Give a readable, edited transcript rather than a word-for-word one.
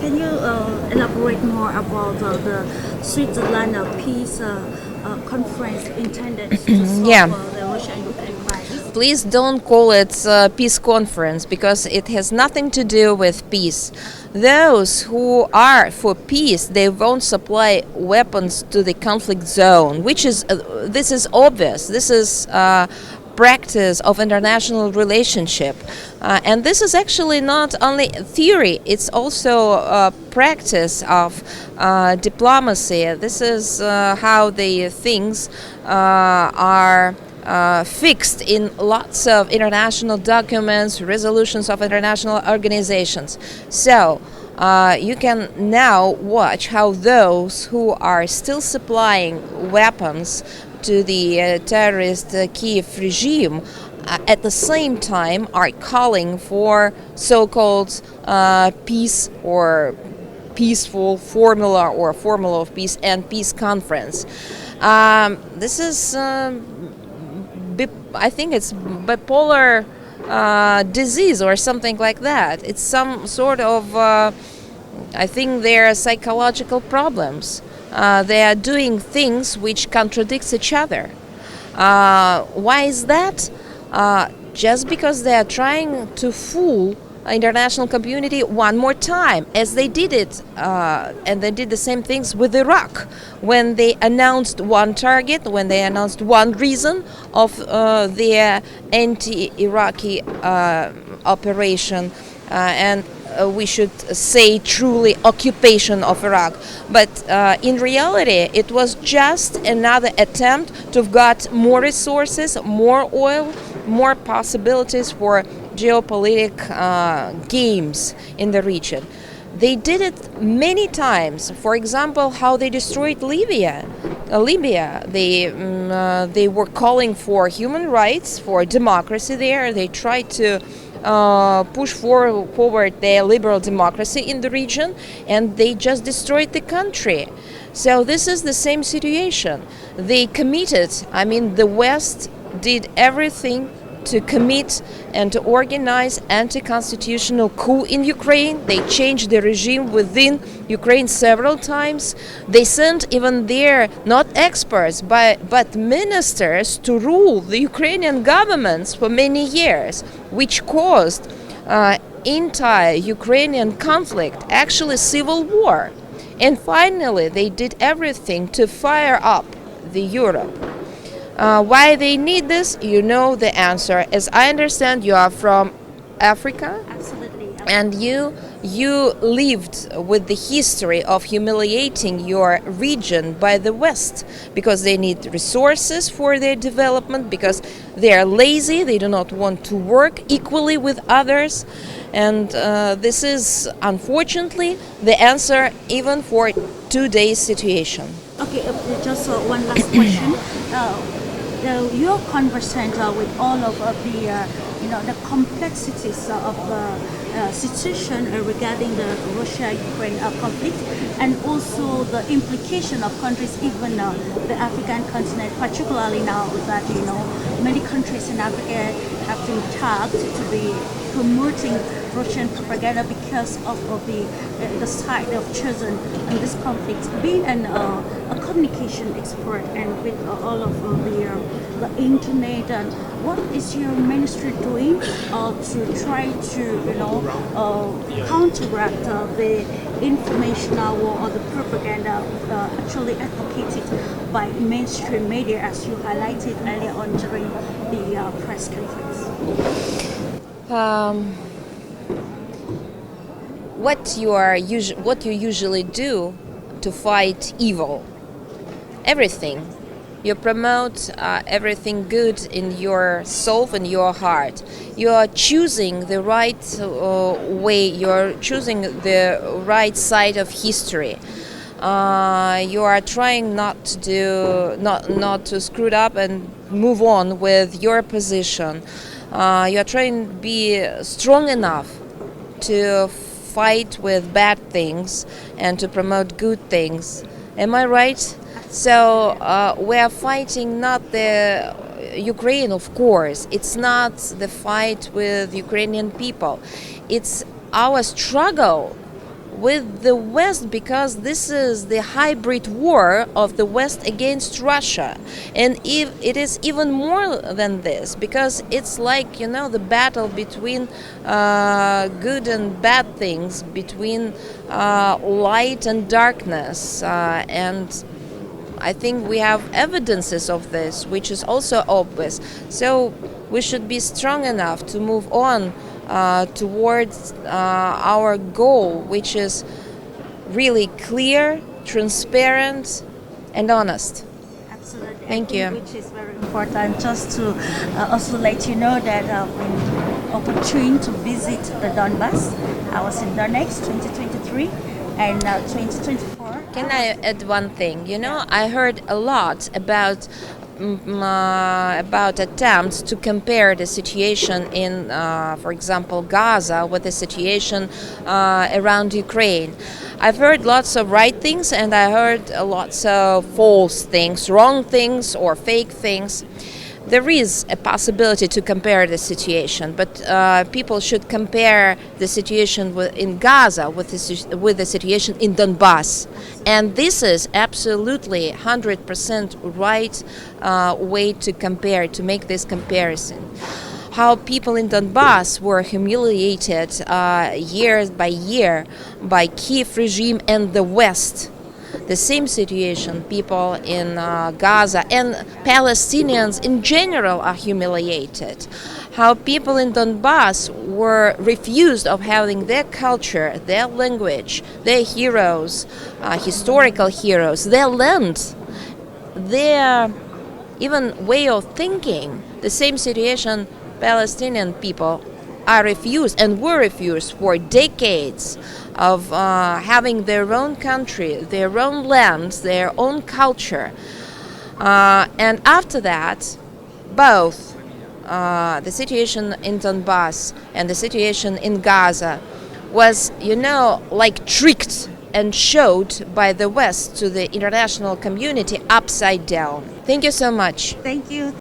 can you elaborate more about the Switzerland peace conference intended to solve Yeah. the Russia-Ukraine crisis? Please don't call it a peace conference because it has nothing to do with peace. Those who are for peace, they won't supply weapons to the conflict zone, which is this is obvious. This is practice of international relationship, and this is actually not only theory; it's also practice of diplomacy. This is how the things are fixed in lots of international documents, resolutions of international organizations. So you can now watch how those who are still supplying weapons to the terrorist Kiev regime at the same time are calling for so-called peace or peaceful formula or formula of peace and peace conference. This is I think it's bipolar disease or something like that. It's some sort of, I think there are psychological problems. They are doing things which contradicts each other. Why is that? Just because they are trying to fool international community one more time, as they did it, and they did the same things with Iraq when they announced one target, when they announced one reason of their anti-Iraqi operation, and we should say truly occupation of Iraq. But in reality, it was just another attempt to get more resources, more oil, more possibilities for geopolitical games in the region. They did it many times. For example, how they destroyed Libya. They were calling for human rights, for democracy there. They tried to push forward their liberal democracy in the region, and they just destroyed the country. So this is the same situation. They committed, the West did everything to commit and to organize anti-constitutional coup in Ukraine. They changed the regime within Ukraine several times. They sent even their, not experts, but ministers to rule the Ukrainian governments for many years, which caused entire Ukrainian conflict, actually civil war. And finally, they did everything to fire up the Europe. Why they need this, you know the answer. As I understand, you are from Africa. Absolutely. And you lived with the history of humiliating your region by the West, because they need resources for their development, because they are lazy, they do not want to work equally with others. And this is, unfortunately, the answer even for today's situation. Okay, just one last question. You're conversant with all of the complexities of the situation regarding the Russia-Ukraine conflict, and also the implication of countries, even the African continent, particularly now that many countries in Africa have been tagged to be promoting Russian propaganda because of the side of chosen in this conflict. Being a communication expert and with all of the internet, and what is your ministry doing to try to counteract the informational war or the propaganda actually advocated by mainstream media, as you highlighted earlier on during the press conference? What you usually do to fight evil? Everything. You promote everything good in your soul and your heart. You are choosing the right way. You are choosing the right side of history. You are trying not to screw it up and move on with your position. You are trying to be strong enough to fight with bad things and to promote good things. Am I right? So we are fighting not the Ukraine, of course. It's not the fight with Ukrainian people. It's our struggle with the West because this is the hybrid war of the West against Russia. And if it is even more than this because it's like, the battle between good and bad things, between light and darkness. And I think we have evidences of this, which is also obvious. So we should be strong enough to move on towards our goal, which is really clear, transparent, and honest. Absolutely. Thank I think you. which is very important. Just to also let you know that when opportune to visit the Donbas, I was in Donetsk 2023 and 2024. Can I add one thing? I heard a lot about attempts to compare the situation in, for example, Gaza with the situation around Ukraine. I've heard lots of right things and I heard lots of false things, wrong things or fake things. There is a possibility to compare the situation, but people should compare the situation in Gaza with the situation in Donbas. And this is absolutely 100% right way to compare, to make this comparison. How people in Donbas were humiliated year by year by Kiev regime and the West. The same situation, people in Gaza and Palestinians in general are humiliated. How people in Donbas were refused of having their culture, their language, their heroes, historical heroes, their land, their even way of thinking. The same situation, Palestinian people are refused and were refused for decades of having their own country, their own land, their own culture. And after that, both the situation in Donbas and the situation in Gaza was, like tricked and showed by the West to the international community upside down. Thank you so much. Thank you.